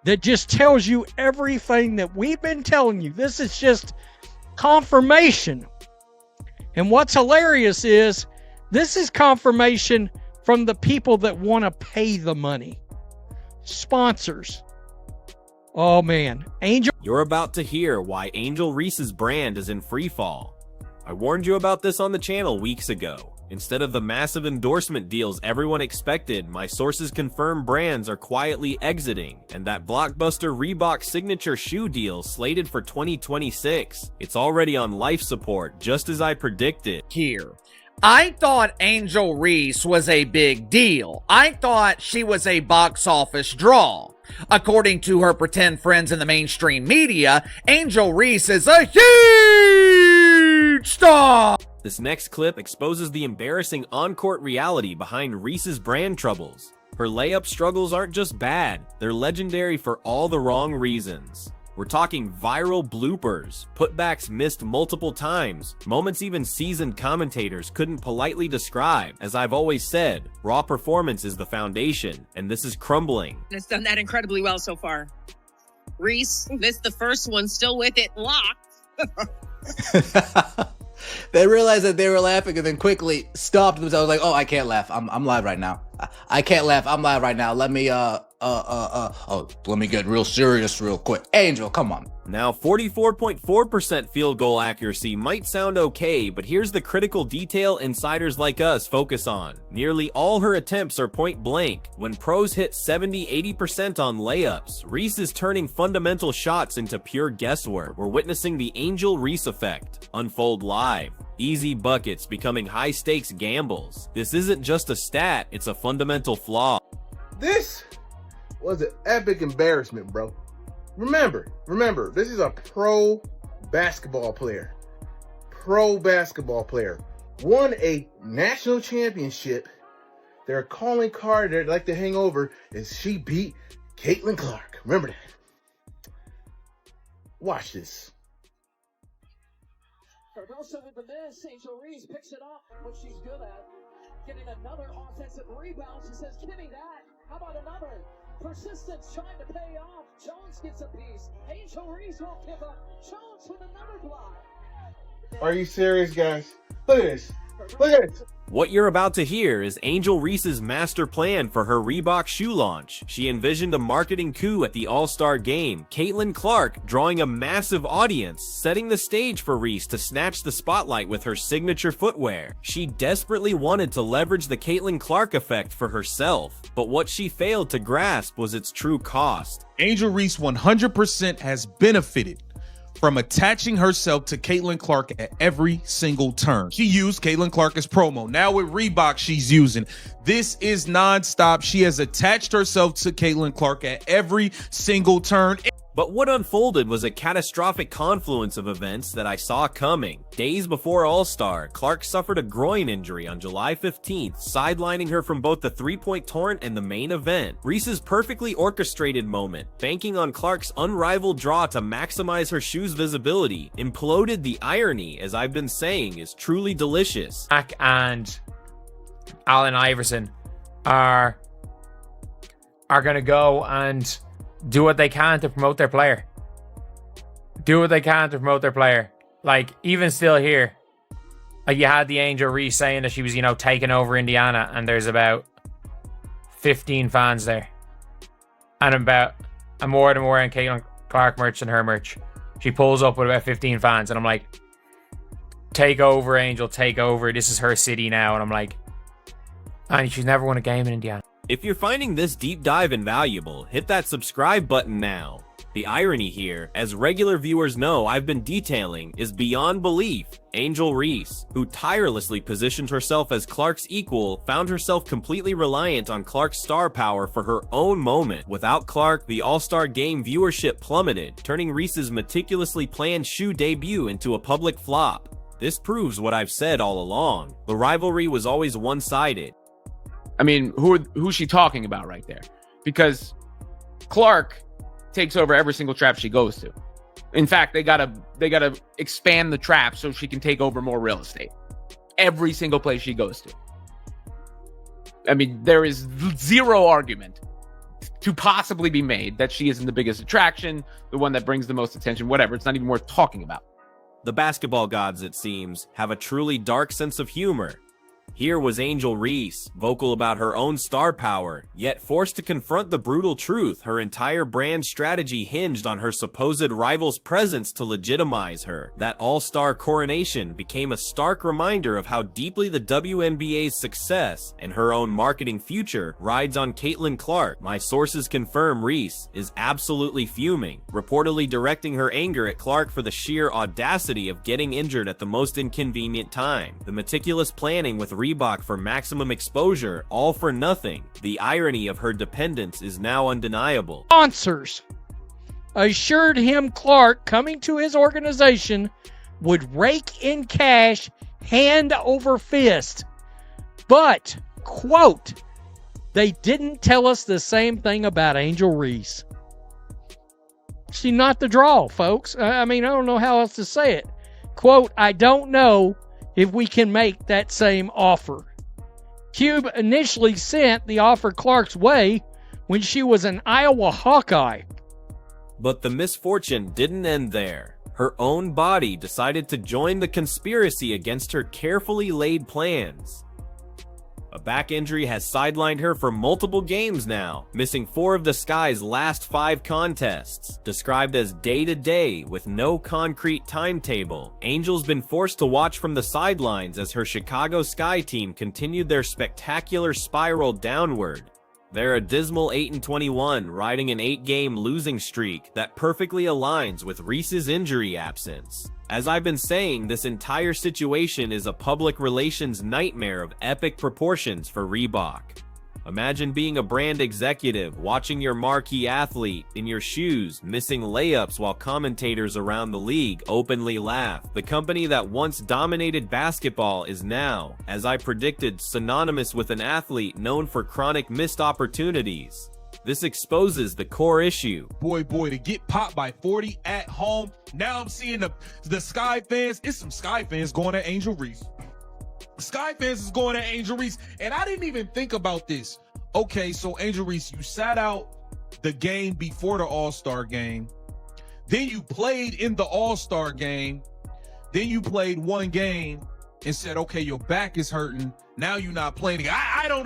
that just tells you everything that we've been telling you. This is just confirmation. And what's hilarious is this is confirmation from the people that want to pay the money. Sponsors. Oh man, Angel. You're about to hear why Angel Reese's brand is in free fall. I warned you about this on the channel weeks ago. Instead of the massive endorsement deals everyone expected, my sources confirm brands are quietly exiting, and that blockbuster Reebok signature shoe deal slated for 2026. It's already on life support, just as I predicted. Here. I thought Angel Reese was a big deal. I thought she was a box office draw. According to her pretend friends in the mainstream media, Angel Reese is a huge star. This next clip exposes the embarrassing on-court reality behind Reese's brand troubles. Her layup struggles aren't just bad, they're legendary for all the wrong reasons. We're talking viral bloopers, putbacks missed multiple times, moments even seasoned commentators couldn't politely describe. As I've always said, raw performance is the foundation, and this is crumbling. It's done that incredibly well so far. Reese missed the first one, still with it locked. They realized that they were laughing and then quickly stopped themselves like, oh, I can't laugh. I'm live right now. I can't laugh. I'm live right now. Let me get real serious real quick. Angel, come on. Now, 44.4% field goal accuracy might sound okay, but here's the critical detail insiders like us focus on. Nearly all her attempts are point blank. When pros hit 70-80% on layups, Reese is turning fundamental shots into pure guesswork. We're witnessing the Angel Reese effect unfold live. Easy buckets becoming high-stakes gambles. This isn't just a stat, it's a fundamental flaw. This was an epic embarrassment, bro. Remember, this is a pro basketball player. Won a national championship. Their calling card they'd like to hang over is she beat Caitlin Clark. Remember that. Watch this. Also with the miss, Angel Reese picks it up, what she's good at. Getting another offensive rebound. She says, give me that. How about another? Persistence trying to pay off. Jones gets a piece. Angel Reese won't give up. Jones with another block. Are you serious, guys? Look at this. Look at this. What you're about to hear is Angel Reese's master plan for her Reebok shoe launch. She envisioned a marketing coup at the All-Star Game, Caitlin Clark drawing a massive audience, setting the stage for Reese to snatch the spotlight with her signature footwear. She desperately wanted to leverage the Caitlin Clark effect for herself, but what she failed to grasp was its true cost. Angel Reese 100% has benefited from attaching herself to Caitlin Clark at every single turn. She used Caitlin Clark as promo. Now with Reebok, she's using. This is nonstop. She has attached herself to Caitlin Clark at every single turn. But what unfolded was a catastrophic confluence of events that I saw coming. Days before All-Star, Clark suffered a groin injury on July 15th, sidelining her from both the three-point torrent and the main event. Reese's perfectly orchestrated moment, banking on Clark's unrivaled draw to maximize her shoe's visibility, imploded. The irony, as I've been saying, is truly delicious. Jack and Allen Iverson are going to go and do what they can to promote their player. Like, even still here, like, you had the Angel Reese saying that she was, taking over Indiana, and there's about 15 fans there. And more of them wearing Caitlin Clark merch than her merch. She pulls up with about 15 fans, and I'm like, take over, Angel, take over. This is her city now. And I'm like, and she's never won a game in Indiana. If you're finding this deep dive invaluable, hit that subscribe button now. The irony here, as regular viewers know I've been detailing, is beyond belief. Angel Reese, who tirelessly positioned herself as Clark's equal, found herself completely reliant on Clark's star power for her own moment. Without Clark, the All-Star Game viewership plummeted, turning Reese's meticulously planned shoe debut into a public flop. This proves what I've said all along. The rivalry was always one-sided. I mean, who's she talking about right there? Because Clark takes over every single trap she goes to. In fact, they gotta expand the trap so she can take over more real estate. Every single place she goes to. I mean, there is zero argument to possibly be made that she isn't the biggest attraction, the one that brings the most attention, whatever. It's not even worth talking about. The basketball gods, it seems, have a truly dark sense of humor. Here was Angel Reese, vocal about her own star power, yet forced to confront the brutal truth her entire brand strategy hinged on her supposed rival's presence to legitimize her. That all-star coronation became a stark reminder of how deeply the WNBA's success and her own marketing future rides on Caitlin Clark. My sources confirm Reese is absolutely fuming, reportedly directing her anger at Clark for the sheer audacity of getting injured at the most inconvenient time. The meticulous planning with Reebok for maximum exposure, all for nothing. The irony of her dependence is now undeniable. Sponsors assured him Clark coming to his organization would rake in cash hand over fist. But, quote, they didn't tell us the same thing about Angel Reese. She's not the draw, folks. I mean, I don't know how else to say it. Quote, I don't know if we can make that same offer. Cube initially sent the offer Clark's way when she was an Iowa Hawkeye. But the misfortune didn't end there. Her own body decided to join the conspiracy against her carefully laid plans. A back injury has sidelined her for multiple games now, missing 4 of the Sky's last 5 contests. Described as day-to-day with no concrete timetable, Angel's been forced to watch from the sidelines as her Chicago Sky team continued their spectacular spiral downward. They're a dismal 8-21, riding an 8-game losing streak that perfectly aligns with Reese's injury absence. As I've been saying, this entire situation is a public relations nightmare of epic proportions for Reebok. Imagine being a brand executive, watching your marquee athlete in your shoes, missing layups while commentators around the league openly laugh. The company that once dominated basketball is now, as I predicted, synonymous with an athlete known for chronic missed opportunities. This exposes the core issue. Boy, to get popped by 40 at home. Now I'm seeing the Sky fans. It's some Sky fans going at Angel Reese. Sky fans is going at Angel Reese. And I didn't even think about this. Okay, so Angel Reese, you sat out the game before the All-Star game. Then you played in the All-Star game. Then you played one game and said, okay, your back is hurting. Now you're not playing. I don't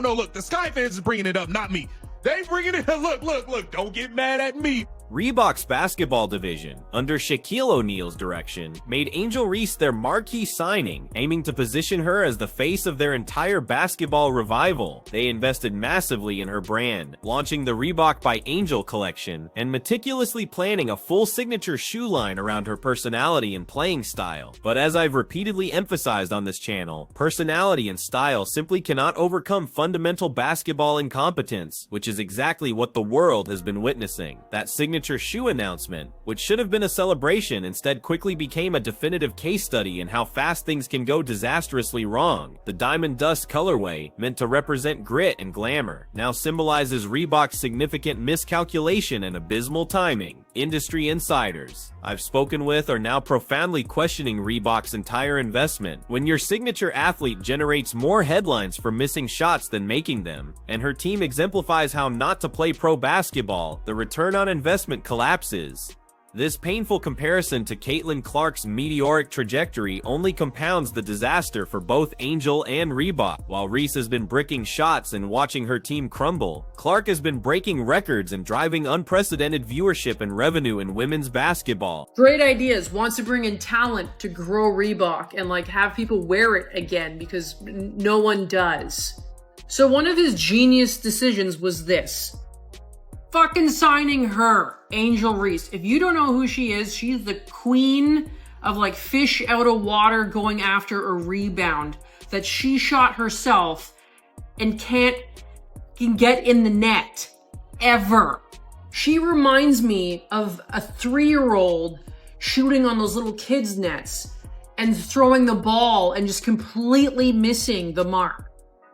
know. Look, the Sky fans is bringing it up, not me. They bringing it up. Look. Don't get mad at me. Reebok's basketball division, under Shaquille O'Neal's direction, made Angel Reese their marquee signing, aiming to position her as the face of their entire basketball revival. They invested massively in her brand, launching the Reebok by Angel collection, and meticulously planning a full signature shoe line around her personality and playing style. But as I've repeatedly emphasized on this channel, personality and style simply cannot overcome fundamental basketball incompetence, which is exactly what the world has been witnessing. That signature shoe announcement, which should have been a celebration, instead quickly became a definitive case study in how fast things can go disastrously wrong. The diamond dust colorway, meant to represent grit and glamour, now symbolizes Reebok's significant miscalculation and abysmal timing. Industry insiders I've spoken with are now profoundly questioning Reebok's entire investment. When your signature athlete generates more headlines for missing shots than making them, and her team exemplifies how not to play pro basketball, the return on investment collapses. This painful comparison to Caitlin Clark's meteoric trajectory only compounds the disaster for both Angel and Reebok. While Reese has been bricking shots and watching her team crumble, Clark has been breaking records and driving unprecedented viewership and revenue in women's basketball. Great ideas, wants to bring in talent to grow Reebok and like have people wear it again because no one does. So one of his genius decisions was this. Fucking signing her, Angel Reese. If you don't know who she is, she's the queen of like fish out of water going after a rebound that she shot herself and can get in the net ever. She reminds me of a 3-year-old shooting on those little kids' nets and throwing the ball and just completely missing the mark.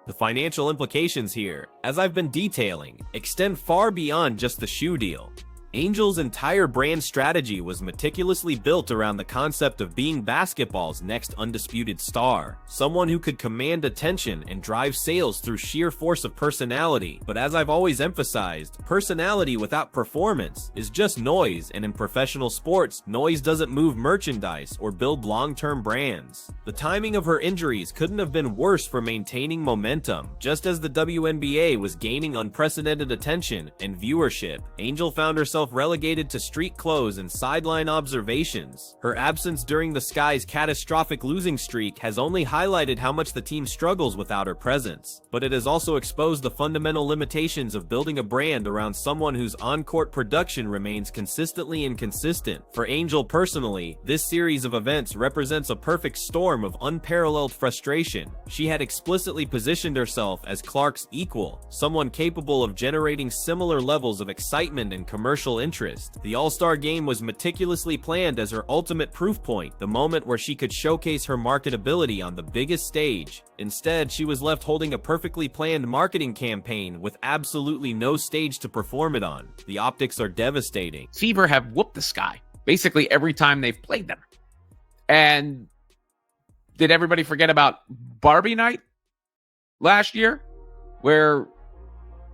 The financial implications here, as I've been detailing, extend far beyond just the shoe deal. Angel's entire brand strategy was meticulously built around the concept of being basketball's next undisputed star, someone who could command attention and drive sales through sheer force of personality. But as I've always emphasized, personality without performance is just noise, and in professional sports, noise doesn't move merchandise or build long-term brands. The timing of her injuries couldn't have been worse for maintaining momentum. Just as the WNBA was gaining unprecedented attention and viewership, Angel found herself relegated to street clothes and sideline observations. Her absence during the Sky's catastrophic losing streak has only highlighted how much the team struggles without her presence, but it has also exposed the fundamental limitations of building a brand around someone whose on-court production remains consistently inconsistent. For Angel personally, this series of events represents a perfect storm of unparalleled frustration. She had explicitly positioned herself as Clark's equal, someone capable of generating similar levels of excitement and commercial interest. The All-Star Game was meticulously planned as her ultimate proof point, the moment where she could showcase her marketability on the biggest stage. Instead, she was left holding a perfectly planned marketing campaign with absolutely no stage to perform it on. The optics are devastating. Fever have whooped the Sky basically every time they've played them. And did everybody forget about Barbie Night last year, where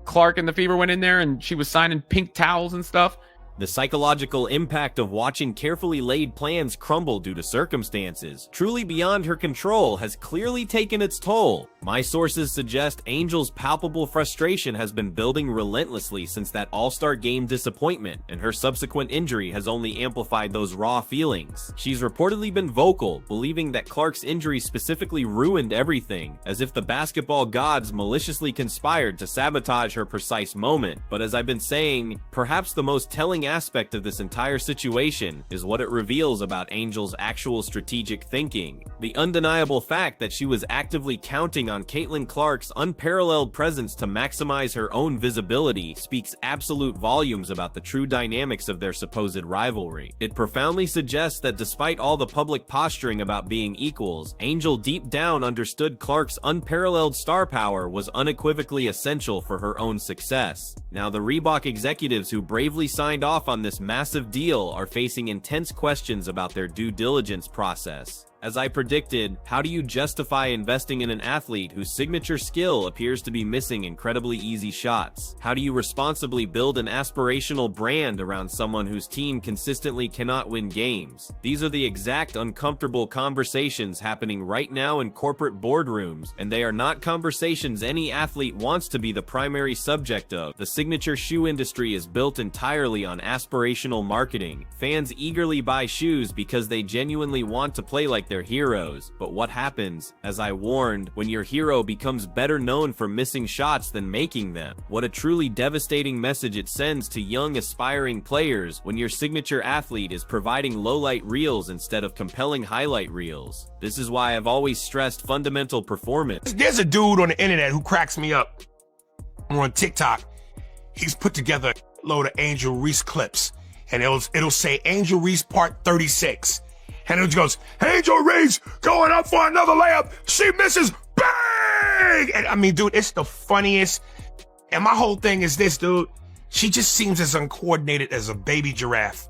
Clark and the Fever went in there and she was signing pink towels and stuff? The psychological impact of watching carefully laid plans crumble due to circumstances truly beyond her control has clearly taken its toll. My sources suggest Angel's palpable frustration has been building relentlessly since that All-Star Game disappointment, and her subsequent injury has only amplified those raw feelings. She's reportedly been vocal, believing that Clark's injury specifically ruined everything, as if the basketball gods maliciously conspired to sabotage her precise moment. But as I've been saying, perhaps the most telling aspect of this entire situation is what it reveals about Angel's actual strategic thinking. The undeniable fact that she was actively counting on Caitlin Clark's unparalleled presence to maximize her own visibility speaks absolute volumes about the true dynamics of their supposed rivalry. It profoundly suggests that despite all the public posturing about being equals, Angel deep down understood Clark's unparalleled star power was unequivocally essential for her own success. Now, the Reebok executives who bravely signed off on this massive deal are facing intense questions about their due diligence process. As I predicted, how do you justify investing in an athlete whose signature skill appears to be missing incredibly easy shots? How do you responsibly build an aspirational brand around someone whose team consistently cannot win games? These are the exact uncomfortable conversations happening right now in corporate boardrooms, and they are not conversations any athlete wants to be the primary subject of. The signature shoe industry is built entirely on aspirational marketing. Fans eagerly buy shoes because they genuinely want to play like their heroes. But what happens, as I warned, when your hero becomes better known for missing shots than making them? What a truly devastating message it sends to young aspiring players when your signature athlete is providing low-light reels instead of compelling highlight reels. This is why I've always stressed fundamental performance. There's a dude on the internet who cracks me up. I'm on TikTok. He's put together a load of Angel Reese clips, and it'll say Angel Reese part 36. And it goes, Angel Reese going up for another layup. She misses, bang! And I mean, dude, it's the funniest. And my whole thing is this, dude. She just seems as uncoordinated as a baby giraffe.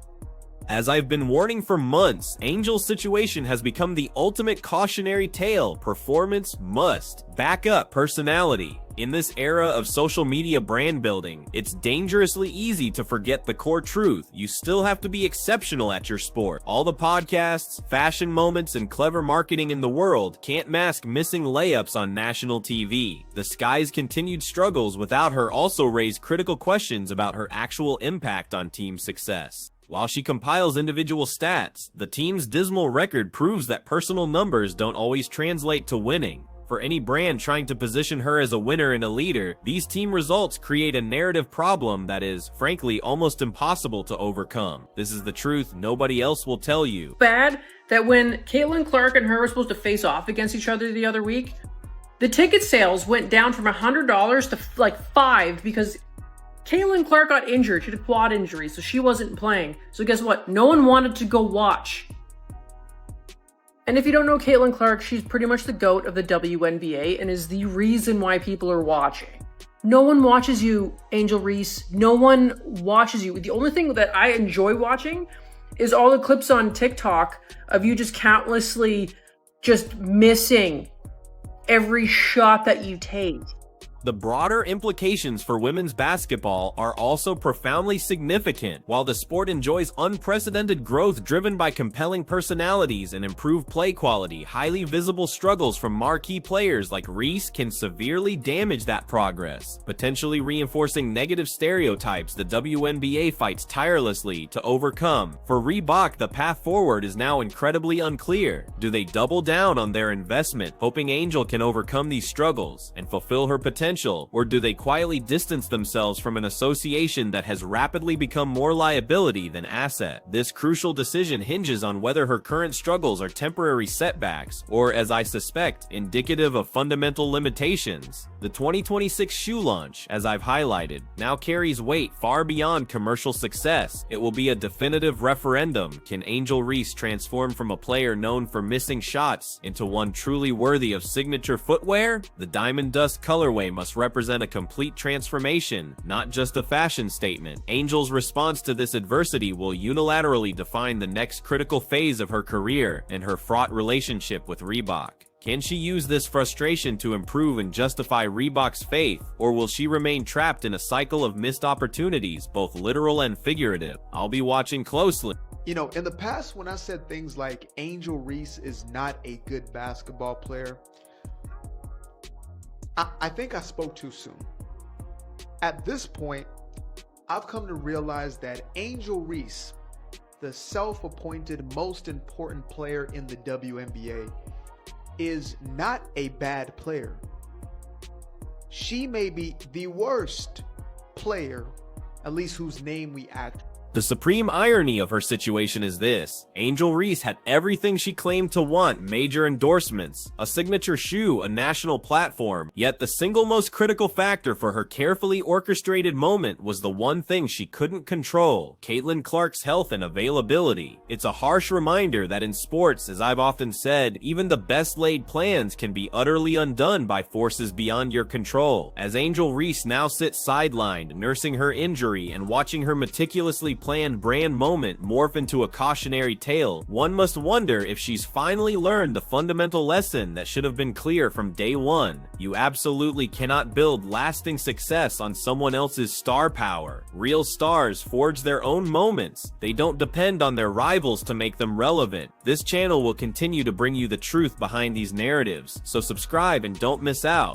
As I've been warning for months, Angel's situation has become the ultimate cautionary tale. Performance must back up personality. In this era of social media brand building, it's dangerously easy to forget the core truth. You still have to be exceptional at your sport. All the podcasts, fashion moments, and clever marketing in the world can't mask missing layups on national TV. The Sky's continued struggles without her also raise critical questions about her actual impact on team success. While she compiles individual stats, the team's dismal record proves that personal numbers don't always translate to winning. For any brand trying to position her as a winner and a leader, these team results create a narrative problem that is, frankly, almost impossible to overcome. This is the truth nobody else will tell you. Bad that when Caitlin Clark and her were supposed to face off against each other the other week, the ticket sales went down from $100 to like $5 because Caitlin Clark got injured. She had a quad injury, so she wasn't playing. So guess what? No one wanted to go watch. And if you don't know Caitlin Clark, she's pretty much the GOAT of the WNBA and is the reason why people are watching. No one watches you, Angel Reese. No one watches you. The only thing that I enjoy watching is all the clips on TikTok of you just countlessly just missing every shot that you take. The broader implications for women's basketball are also profoundly significant. While the sport enjoys unprecedented growth driven by compelling personalities and improved play quality, highly visible struggles from marquee players like Reese can severely damage that progress, potentially reinforcing negative stereotypes the WNBA fights tirelessly to overcome. For Reebok, the path forward is now incredibly unclear. Do they double down on their investment, hoping Angel can overcome these struggles and fulfill her potential? Or do they quietly distance themselves from an association that has rapidly become more liability than asset? This crucial decision hinges on whether her current struggles are temporary setbacks, or, as I suspect, indicative of fundamental limitations. The 2026 shoe launch, as I've highlighted, now carries weight far beyond commercial success. It will be a definitive referendum. Can Angel Reese transform from a player known for missing shots into one truly worthy of signature footwear? The Diamond Dust colorway must represent a complete transformation, not just a fashion statement. Angel's response to this adversity will unilaterally define the next critical phase of her career and her fraught relationship with Reebok. Can she use this frustration to improve and justify Reebok's faith, or will she remain trapped in a cycle of missed opportunities, both literal and figurative? I'll be watching closely. You know, in the past, when I said things like Angel Reese is not a good basketball player, I think I spoke too soon. At this point, I've come to realize that Angel Reese, the self-appointed most important player in the WNBA, is not a bad player. She may be the worst player, at least whose name we act. The supreme irony of her situation is this: Angel Reese had everything she claimed to want: major endorsements, a signature shoe, a national platform. Yet the single most critical factor for her carefully orchestrated moment was the one thing she couldn't control: Caitlin Clark's health and availability. It's a harsh reminder that in sports, as I've often said, even the best laid plans can be utterly undone by forces beyond your control. As Angel Reese now sits sidelined, nursing her injury and watching her meticulously planned brand moment morph into a cautionary tale, one must wonder if she's finally learned the fundamental lesson that should have been clear from day one. You absolutely cannot build lasting success on someone else's star power. Real stars forge their own moments. They don't depend on their rivals to make them relevant. This channel will continue to bring you the truth behind these narratives, so subscribe and don't miss out.